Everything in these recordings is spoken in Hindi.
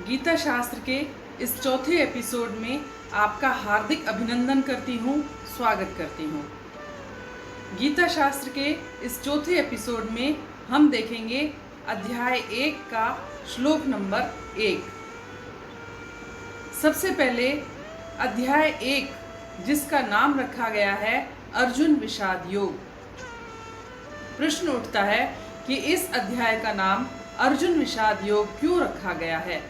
गीता शास्त्र के इस चौथे एपिसोड में आपका हार्दिक अभिनंदन करती हूँ, स्वागत करती हूँ। गीता शास्त्र के इस चौथे एपिसोड में हम देखेंगे अध्याय 1 का श्लोक नंबर 1। सबसे पहले अध्याय 1 जिसका नाम रखा गया है अर्जुन विषाद योग। प्रश्न उठता है कि इस अध्याय का नाम अर्जुन विषाद योग क्यों रखा गया है।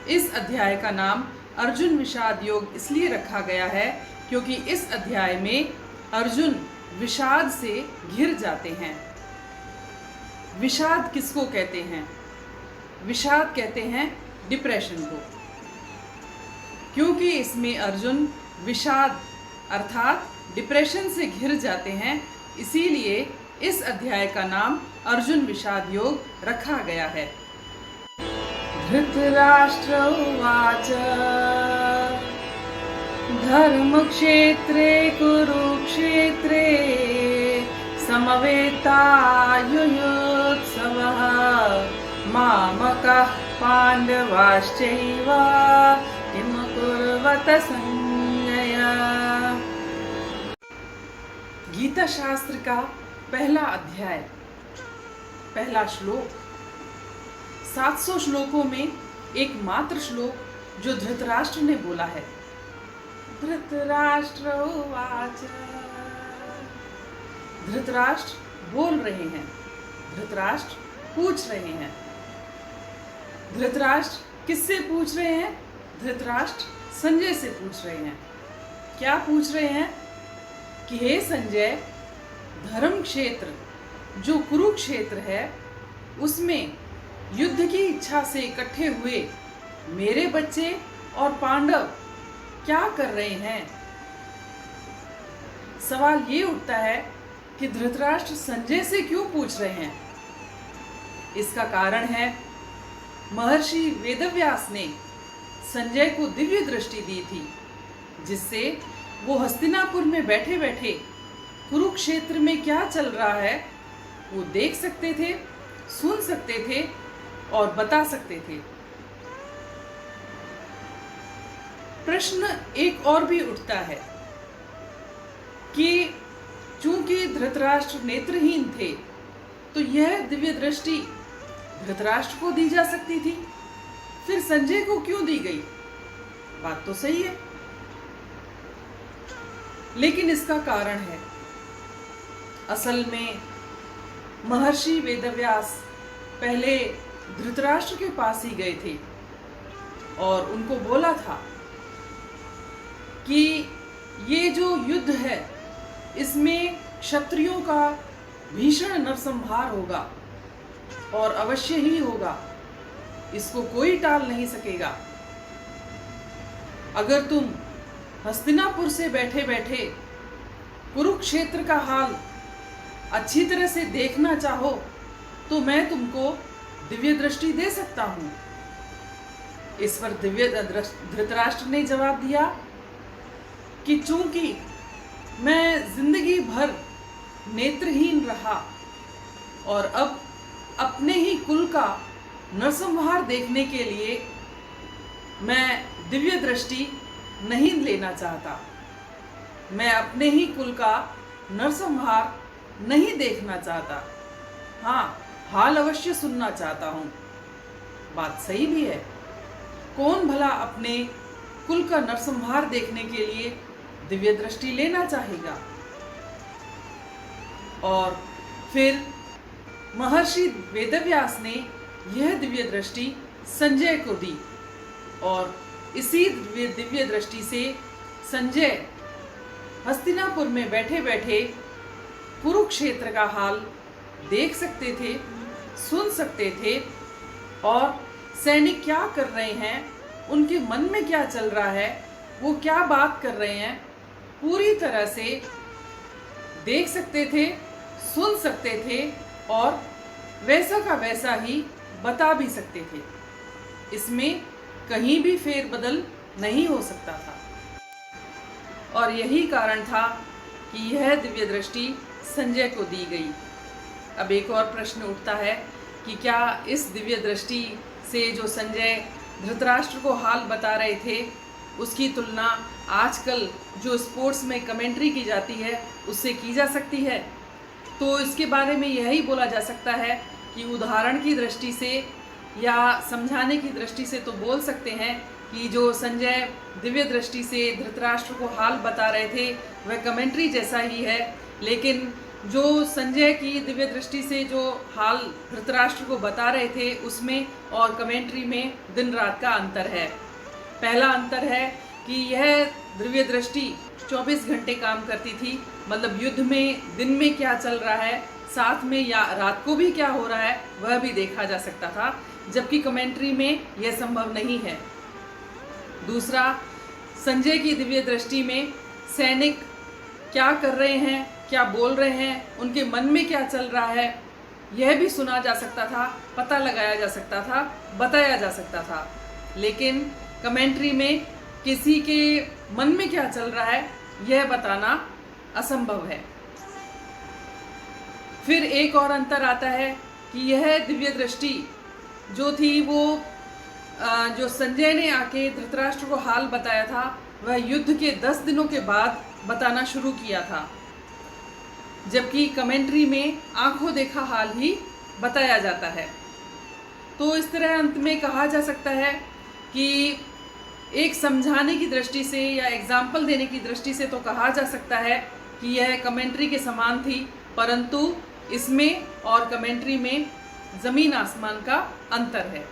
इस अध्याय का नाम अर्जुन विषाद योग इसलिए रखा गया है क्योंकि इस अध्याय में अर्जुन विषाद से घिर जाते हैं। विषाद किसको कहते हैं? विषाद कहते हैं डिप्रेशन को, क्योंकि इसमें अर्जुन विषाद अर्थात डिप्रेशन से घिर जाते हैं, इसीलिए इस अध्याय का नाम अर्जुन विषाद योग रखा गया है। धृतराष्ट्र उवाच धर्मक्षेत्रे कुरुक्षेत्रे समवेतायुयुत्सवः मामकाः पाण्डवाश्चैव किम कुर्वत संजय। गीता शास्त्र का पहला अध्याय, पहला श्लोक। 700 श्लोकों में एकमात्र श्लोक जो धृतराष्ट्र ने बोला है। धृतराष्ट्र उवाच, धृतराष्ट्र बोल रहे हैं, धृतराष्ट्र पूछ रहे हैं। धृतराष्ट्र किससे पूछ रहे हैं? धृतराष्ट्र संजय से पूछ रहे हैं। क्या पूछ रहे हैं? कि हे संजय, धर्म क्षेत्र जो कुरुक्षेत्र है उसमें युद्ध की इच्छा से इकट्ठे हुए मेरे बच्चे और पांडव क्या कर रहे हैं। सवाल ये उठता है कि धृतराष्ट्र संजय से क्यों पूछ रहे हैं। इसका कारण है महर्षि वेदव्यास ने संजय को दिव्य दृष्टि दी थी, जिससे वो हस्तिनापुर में बैठे बैठे कुरुक्षेत्र में क्या चल रहा है वो देख सकते थे, सुन सकते थे और बता सकते थे। प्रश्न एक और भी उठता है कि चूंकि धृतराष्ट्र नेत्रहीन थे तो यह दिव्य दृष्टि धृतराष्ट्र को दी जा सकती थी, फिर संजय को क्यों दी गई? बात तो सही है, लेकिन इसका कारण है। असल में महर्षि वेदव्यास पहले धृतराष्ट्र के पास ही गए थे और उनको बोला था कि ये जो युद्ध है इसमें क्षत्रियों का भीषण नरसंहार होगा और अवश्य ही होगा, इसको कोई टाल नहीं सकेगा। अगर तुम हस्तिनापुर से बैठे बैठे कुरुक्षेत्र का हाल अच्छी तरह से देखना चाहो तो मैं तुमको दिव्य दृष्टि दे सकता हूं। इस पर धृतराष्ट्र ने जवाब दिया कि चूंकि मैं जिंदगी भर नेत्रहीन रहा और अब अपने ही कुल का नरसंहार देखने के लिए मैं दिव्य दृष्टि नहीं लेना चाहता। मैं अपने ही कुल का नरसंहार नहीं देखना चाहता। हाँ, हाल अवश्य सुनना चाहता हूँ। बात सही भी है। कौन भला अपने कुल का नरसंहार देखने के लिए दिव्य दृष्टि लेना चाहेगा? और फिर महर्षि वेदव्यास ने यह दिव्य दृष्टि संजय को दी और इसी दिव्य दृष्टि से संजय हस्तिनापुर में बैठे बैठे कुरुक्षेत्र का हाल देख सकते थे, सुन सकते थे और सैनिक क्या कर रहे हैं, उनके मन में क्या चल रहा है, वो क्या बात कर रहे हैं, पूरी तरह से देख सकते थे, सुन सकते थे और वैसा का वैसा ही बता भी सकते थे। इसमें कहीं भी फेरबदल नहीं हो सकता था और यही कारण था कि यह दिव्य दृष्टि संजय को दी गई। अब एक और प्रश्न उठता है कि क्या इस दिव्य दृष्टि से जो संजय धृतराष्ट्र को हाल बता रहे थे उसकी तुलना आजकल जो स्पोर्ट्स में कमेंट्री की जाती है उससे की जा सकती है। तो इसके बारे में यही बोला जा सकता है कि उदाहरण की दृष्टि से या समझाने की दृष्टि से तो बोल सकते हैं कि जो संजय दिव्य दृष्टि से धृतराष्ट्र को हाल बता रहे थे वह कमेंट्री जैसा ही है, लेकिन जो संजय की दिव्य दृष्टि से जो हाल धृतराष्ट्र को बता रहे थे उसमें और कमेंट्री में दिन रात का अंतर है। पहला अंतर है कि यह दिव्य दृष्टि 24 घंटे काम करती थी, मतलब युद्ध में दिन में क्या चल रहा है साथ में या रात को भी क्या हो रहा है वह भी देखा जा सकता था, जबकि कमेंट्री में यह संभव नहीं है। दूसरा, संजय की दिव्य दृष्टि में सैनिक क्या कर रहे हैं, क्या बोल रहे हैं, उनके मन में क्या चल रहा है यह भी सुना जा सकता था, पता लगाया जा सकता था, बताया जा सकता था। लेकिन कमेंट्री में किसी के मन में क्या चल रहा है यह बताना असंभव है। फिर एक और अंतर आता है कि यह दिव्य दृष्टि जो थी वो जो संजय ने आके धृतराष्ट्र को हाल बताया था वह युद्ध के 10 दिनों के बाद बताना शुरू किया था, जबकि कमेंट्री में आंखों देखा हाल ही बताया जाता है। तो इस तरह अंत में कहा जा सकता है कि एक समझाने की दृष्टि से या एग्जाम्पल देने की दृष्टि से तो कहा जा सकता है कि यह कमेंट्री के समान थी, परंतु इसमें और कमेंट्री में ज़मीन आसमान का अंतर है।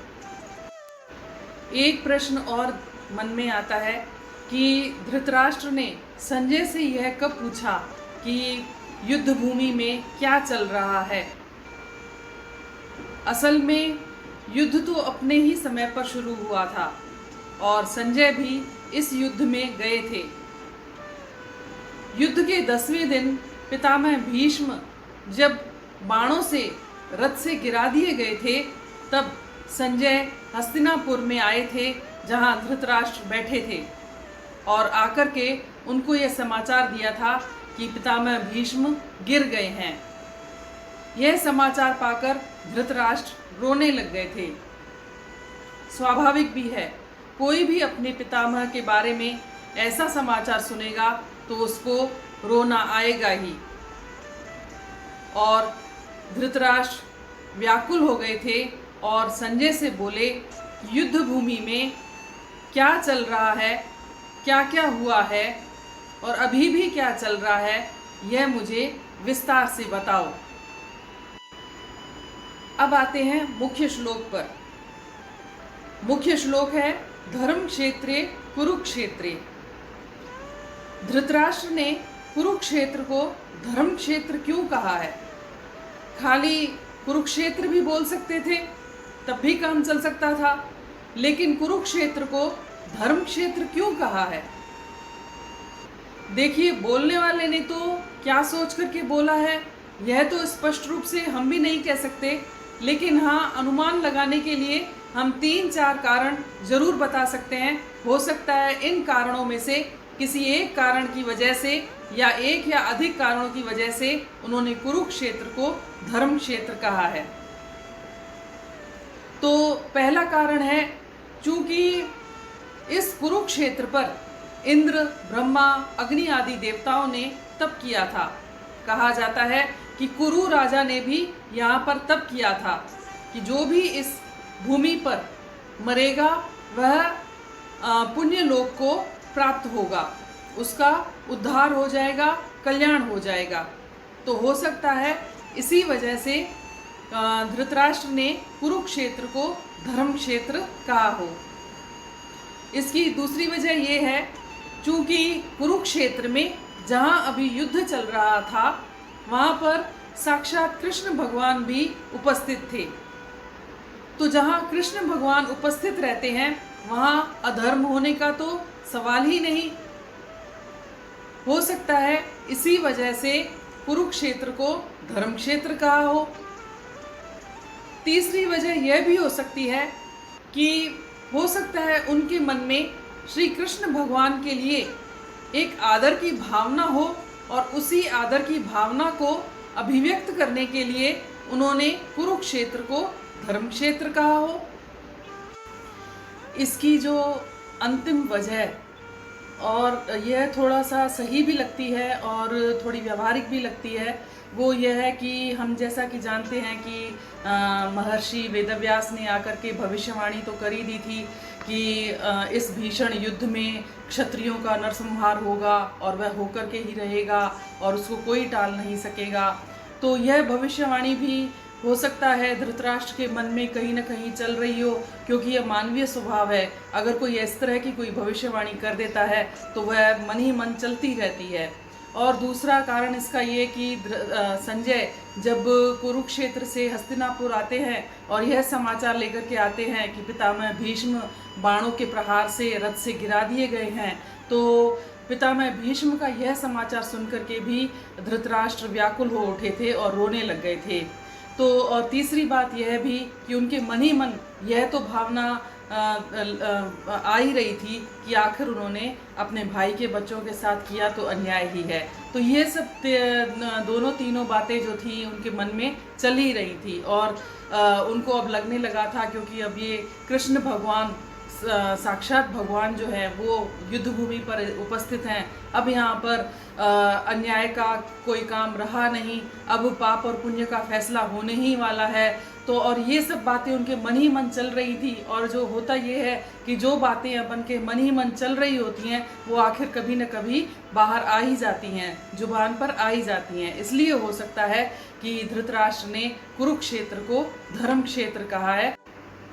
एक प्रश्न और मन में आता है कि धृतराष्ट्र ने संजय से यह कब पूछा कि युद्ध भूमि में क्या चल रहा है। असल में युद्ध तो अपने ही समय पर शुरू हुआ था और संजय भी इस युद्ध में गए थे। युद्ध के 10वें दिन पितामह भीष्म जब बाणों से रथ से गिरा दिए गए थे तब संजय हस्तिनापुर में आए थे जहां धृतराष्ट्र बैठे थे और आकर के उनको यह समाचार दिया था कि पितामह भीष्म गिर गए हैं। यह समाचार पाकर धृतराष्ट्र रोने लग गए थे। स्वाभाविक भी है, कोई भी अपने पितामह के बारे में ऐसा समाचार सुनेगा तो उसको रोना आएगा ही। और धृतराष्ट्र व्याकुल हो गए थे और संजय से बोले, युद्ध भूमि में क्या चल रहा है, क्या क्या हुआ है और अभी भी क्या चल रहा है, यह मुझे विस्तार से बताओ। अब आते हैं मुख्य श्लोक पर। मुख्य श्लोक है धर्म क्षेत्रे कुरुक्षेत्रे। धृतराष्ट्र ने कुरुक्षेत्र को धर्म क्षेत्र क्यों कहा है? खाली कुरुक्षेत्र भी बोल सकते थे, तब भी काम चल सकता था, लेकिन कुरुक्षेत्र को धर्म क्षेत्र क्यों कहा है? देखिए, बोलने वाले ने तो क्या सोच करके बोला है यह तो स्पष्ट रूप से हम भी नहीं कह सकते, लेकिन हाँ, अनुमान लगाने के लिए हम 3-4 कारण जरूर बता सकते हैं। हो सकता है इन कारणों में से किसी एक कारण की वजह से या एक या अधिक कारणों की वजह से उन्होंने कुरुक्षेत्र को धर्म क्षेत्र कहा है। तो पहला कारण है, चूंकि इस कुरुक्षेत्र पर इंद्र, ब्रह्मा, अग्नि आदि देवताओं ने तप किया था। कहा जाता है कि कुरु राजा ने भी यहाँ पर तप किया था कि जो भी इस भूमि पर मरेगा वह पुण्य लोक को प्राप्त होगा, उसका उद्धार हो जाएगा, कल्याण हो जाएगा। तो हो सकता है इसी वजह से धृतराष्ट्र ने कुरुक्षेत्र को धर्म क्षेत्र कहा हो। इसकी दूसरी वजह यह है, चूंकि कुरुक्षेत्र में जहाँ अभी युद्ध चल रहा था वहाँ पर साक्षात कृष्ण भगवान भी उपस्थित थे। तो जहाँ कृष्ण भगवान उपस्थित रहते हैं वहाँ अधर्म होने का तो सवाल ही नहीं। हो सकता है इसी वजह से कुरुक्षेत्र को धर्म क्षेत्र कहा हो। तीसरी वजह यह भी हो सकती है कि हो सकता है उनके मन में श्री कृष्ण भगवान के लिए एक आदर की भावना हो और उसी आदर की भावना को अभिव्यक्त करने के लिए उन्होंने कुरुक्षेत्र को धर्म क्षेत्र कहा हो। इसकी जो अंतिम वजह, और यह थोड़ा सा सही भी लगती है और थोड़ी व्यवहारिक भी लगती है, वो यह है कि हम जैसा कि जानते हैं कि महर्षि वेदव्यास ने आकर के भविष्यवाणी तो कर ही दी थी कि इस भीषण युद्ध में क्षत्रियों का नरसंहार होगा और वह होकर के ही रहेगा और उसको कोई टाल नहीं सकेगा। तो यह भविष्यवाणी भी हो सकता है धृतराष्ट्र के मन में कहीं ना कहीं चल रही हो, क्योंकि यह मानवीय स्वभाव है। अगर कोई इस तरह की कोई भविष्यवाणी कर देता है तो वह मन ही मन चलती रहती है। और दूसरा कारण इसका ये कि संजय जब कुरुक्षेत्र से हस्तिनापुर आते हैं और यह समाचार लेकर के आते हैं कि पितामह भीष्म बाणों के प्रहार से रथ से गिरा दिए गए हैं, तो पितामह भीष्म का यह समाचार सुनकर के भी धृतराष्ट्र व्याकुल हो उठे थे और रोने लग गए थे। तो और तीसरी बात यह भी कि उनके मन ही मन यह तो भावना आ ही रही थी कि आखिर उन्होंने अपने भाई के बच्चों के साथ किया तो अन्याय ही है। तो ये सब दोनों तीनों बातें जो थी उनके मन में चल ही रही थी और उनको अब लगने लगा था, क्योंकि अब ये कृष्ण भगवान साक्षात भगवान जो है वो युद्ध भूमि पर उपस्थित हैं। अब यहाँ पर अन्याय का कोई काम रहा नहीं, अब पाप और पुण्य का फैसला होने ही वाला है। तो और ये सब बातें उनके मन ही मन चल रही थी, और जो होता ये है कि जो बातें अपन के मन ही मन चल रही होती हैं वो आखिर कभी न कभी बाहर आ ही जाती हैं, जुबान पर आ ही जाती हैं। इसलिए हो सकता है कि धृतराष्ट्र ने कुरुक्षेत्र को धर्म क्षेत्र कहा है।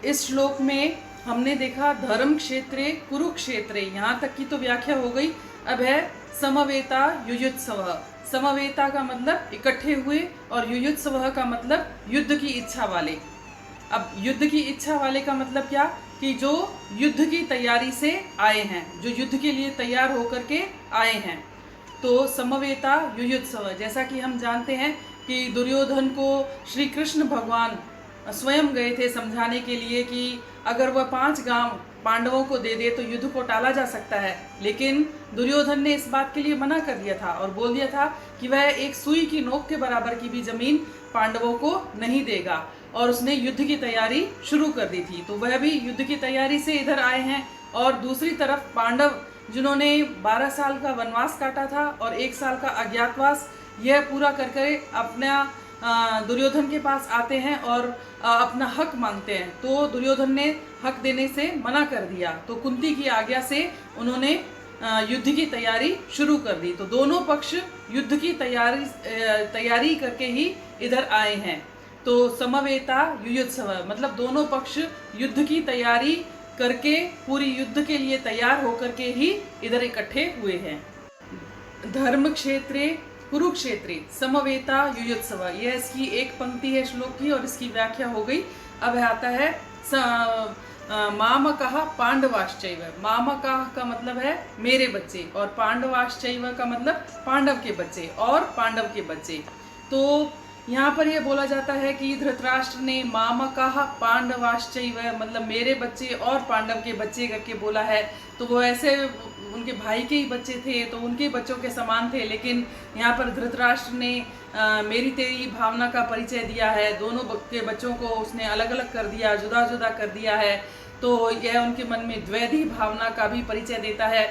इस श्लोक में हमने देखा धर्म क्षेत्रे कुरुक्षेत्रे, यहाँ तक की तो व्याख्या हो गई। अब है समवेता युयुत्सव। समवेता का मतलब इकट्ठे हुए और युयुत्सव का मतलब युद्ध की इच्छा वाले। अब युद्ध की इच्छा वाले का मतलब क्या, कि जो युद्ध की तैयारी से आए हैं, जो युद्ध के लिए तैयार होकर के आए हैं। तो समवेता युयुत्सव, जैसा कि हम जानते हैं कि दुर्योधन को श्री कृष्ण भगवान स्वयं गए थे समझाने के लिए कि अगर वह 5 गांव पांडवों को दे दे तो युद्ध को टाला जा सकता है, लेकिन दुर्योधन ने इस बात के लिए मना कर दिया था और बोल दिया था कि वह एक सुई की नोक के बराबर की भी जमीन पांडवों को नहीं देगा, और उसने युद्ध की तैयारी शुरू कर दी थी। तो वह भी युद्ध की तैयारी से इधर आए हैं। और दूसरी तरफ पांडव जिन्होंने 12 साल का वनवास काटा था और 1 साल का अज्ञातवास, यह पूरा करके अपना दुर्योधन के पास आते हैं और अपना हक मांगते हैं। तो दुर्योधन ने हक देने से मना कर दिया, तो कुंती की आज्ञा से उन्होंने युद्ध की तैयारी शुरू कर दी। तो दोनों पक्ष युद्ध की तैयारी करके ही इधर आए हैं। तो समवेता युयुत्सव मतलब दोनों पक्ष युद्ध की तैयारी करके पूरी युद्ध के लिए तैयार होकर के ही इधर इकट्ठे हुए हैं। धर्म क्षेत्रे कुरुक्षेत्रे समवेता युयुत्सव, यह इसकी एक पंक्ति है श्लोक की और इसकी व्याख्या हो गई। अब आता है मामकः पांडवाश्चैव। मामकः का मतलब है मेरे बच्चे, और पांडवाश्चैव का मतलब पांडव के बच्चे और पांडव के बच्चे। तो यहाँ पर यह बोला जाता है कि धृतराष्ट्र ने मामकः पांडवाश्चैव मतलब मेरे बच्चे और पांडव के बच्चे करके बोला है। तो वो ऐसे उनके भाई के ही बच्चे थे तो उनके बच्चों के समान थे, लेकिन यहाँ पर धृतराष्ट्र ने मेरी तेरी भावना का परिचय दिया है। दोनों के बच्चों को उसने अलग अलग कर दिया, जुदा जुदा कर दिया है। तो यह उनके मन में द्वैधी भावना का भी परिचय देता है।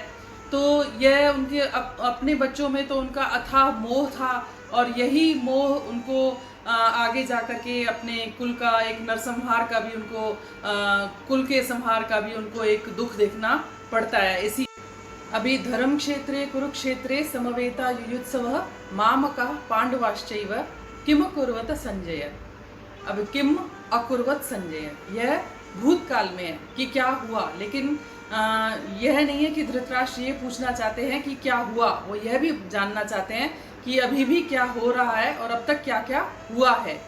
तो यह उनके अपने बच्चों में तो उनका अथाह मोह था, और यही मोह उनको आगे जाकर के अपने कुल का एक नरसंहार का भी उनको कुल के संहार का भी उनको एक दुख देखना पड़ता है। इसी अभी धर्म क्षेत्रे कुरुक्षेत्रे समवेता युयुत्सव मामकः पांडवाश्चैव किम कुर्वत संजय। अब किम अकुर्वत संजय, यह भूतकाल में है कि क्या हुआ, लेकिन यह नहीं है कि धृतराष्ट्र ये पूछना चाहते हैं कि क्या हुआ, वो यह भी जानना चाहते हैं कि अभी भी क्या हो रहा है और अब तक क्या क्या हुआ है।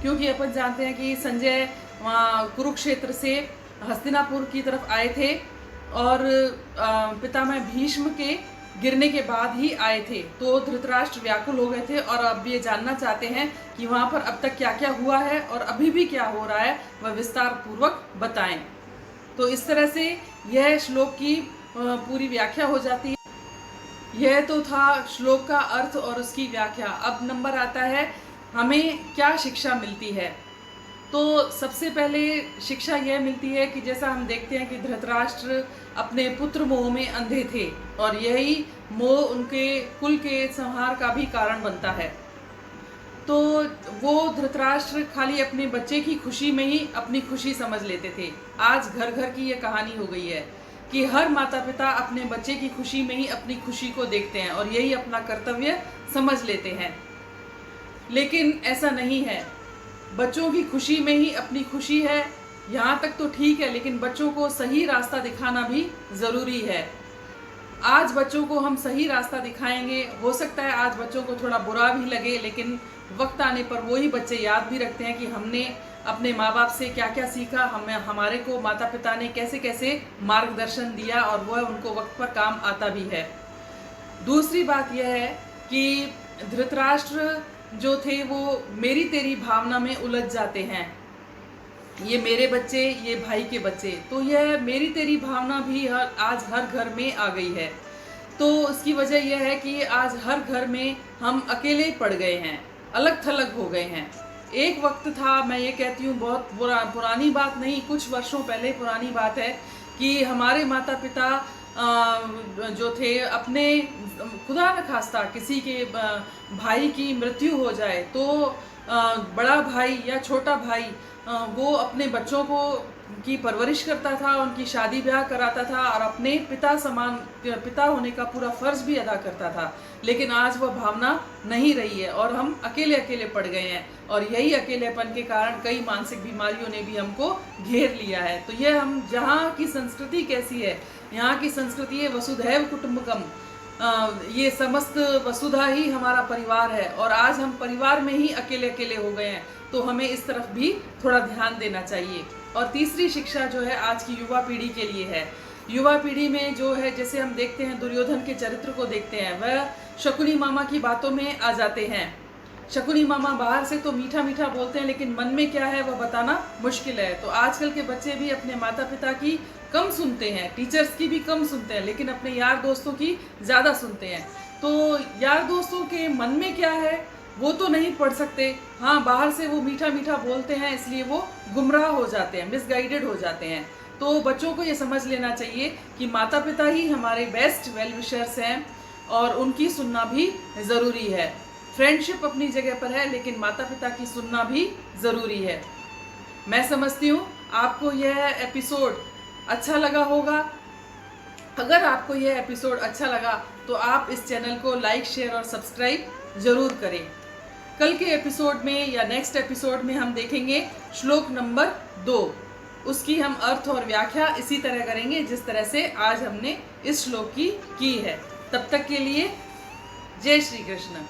क्योंकि अपन जानते हैं कि संजय कुरुक्षेत्र से हस्तिनापुर की तरफ आए थे और पितामह भीष्म के गिरने के बाद ही आए थे। तो धृतराष्ट्र व्याकुल हो गए थे और अब ये जानना चाहते हैं कि वहाँ पर अब तक क्या क्या हुआ है और अभी भी क्या हो रहा है, वह विस्तार पूर्वक बताएं। तो इस तरह से यह श्लोक की पूरी व्याख्या हो जाती है। यह तो था श्लोक का अर्थ और उसकी व्याख्या। अब नंबर आता है हमें क्या शिक्षा मिलती है। तो सबसे पहले शिक्षा यह मिलती है कि जैसा हम देखते हैं कि धृतराष्ट्र अपने पुत्र मोह में अंधे थे और यही मोह उनके कुल के संहार का भी कारण बनता है। तो वो धृतराष्ट्र खाली अपने बच्चे की खुशी में ही अपनी खुशी समझ लेते थे। आज घर घर की ये कहानी हो गई है कि हर माता पिता अपने बच्चे की खुशी में ही अपनी खुशी को देखते हैं और यही अपना कर्तव्य समझ लेते हैं। लेकिन ऐसा नहीं है। बच्चों की खुशी में ही अपनी खुशी है, यहाँ तक तो ठीक है, लेकिन बच्चों को सही रास्ता दिखाना भी ज़रूरी है। आज बच्चों को हम सही रास्ता दिखाएंगे, हो सकता है आज बच्चों को थोड़ा बुरा भी लगे, लेकिन वक्त आने पर वही बच्चे याद भी रखते हैं कि हमने अपने माँ बाप से क्या क्या सीखा, हमारे को माता पिता ने कैसे कैसे मार्गदर्शन दिया और वह उनको वक्त पर काम आता भी है। दूसरी बात यह है कि धृतराष्ट्र जो थे वो मेरी तेरी भावना में उलझ जाते हैं। ये मेरे बच्चे, ये भाई के बच्चे, तो यह मेरी तेरी भावना भी आज हर घर में आ गई है। तो उसकी वजह यह है कि आज हर घर में हम अकेले पड़ गए हैं, अलग थलग हो गए हैं। एक वक्त था, मैं ये कहती हूँ बहुत पुरानी बात नहीं, कुछ वर्षों पहले पुरानी बात है कि हमारे माता पिता जो थे अपने, खुदा न खास्ता किसी के भाई की मृत्यु हो जाए तो बड़ा भाई या छोटा भाई वो अपने बच्चों को की परवरिश करता था, उनकी शादी ब्याह कराता था और अपने पिता समान पिता होने का पूरा फर्ज भी अदा करता था। लेकिन आज वह भावना नहीं रही है और हम अकेले अकेले पड़ गए हैं और यही अकेलेपन के कारण कई मानसिक बीमारियों ने भी हमको घेर लिया है। तो यह हम जहाँ की संस्कृति कैसी है, यहाँ की संस्कृति है वसुधैव कुटुंबकम, ये समस्त वसुधा ही हमारा परिवार है और आज हम परिवार में ही अकेले अकेले हो गए हैं। तो हमें इस तरफ भी थोड़ा ध्यान देना चाहिए। और तीसरी शिक्षा जो है आज की युवा पीढ़ी के लिए है। युवा पीढ़ी में जो है, जैसे हम देखते हैं दुर्योधन के चरित्र को देखते हैं, वह शकुनी मामा की बातों में आ जाते हैं। शकुनी मामा बाहर से तो मीठा मीठा बोलते हैं, लेकिन मन में क्या है वह बताना मुश्किल है। तो आजकल के बच्चे भी अपने माता पिता की कम सुनते हैं, टीचर्स की भी कम सुनते हैं, लेकिन अपने यार दोस्तों की ज़्यादा सुनते हैं। तो यार दोस्तों के मन में क्या है वो तो नहीं पढ़ सकते। हाँ, बाहर से वो मीठा मीठा बोलते हैं, इसलिए वो गुमराह हो जाते हैं, मिसगाइडेड हो जाते हैं। तो बच्चों को ये समझ लेना चाहिए कि माता पिता ही हमारे बेस्ट वेल विशर्स हैं और उनकी सुनना भी ज़रूरी है। फ्रेंडशिप अपनी जगह पर है, लेकिन माता पिता की सुनना भी ज़रूरी है। मैं समझती हूँ आपको यह एपिसोड अच्छा लगा होगा। अगर आपको यह एपिसोड अच्छा लगा तो आप इस चैनल को लाइक, शेयर और सब्सक्राइब ज़रूर करें। कल के एपिसोड में या नेक्स्ट एपिसोड में हम देखेंगे श्लोक नंबर 2। उसकी हम अर्थ और व्याख्या इसी तरह करेंगे जिस तरह से आज हमने इस श्लोक की है। तब तक के लिए जय श्री कृष्ण।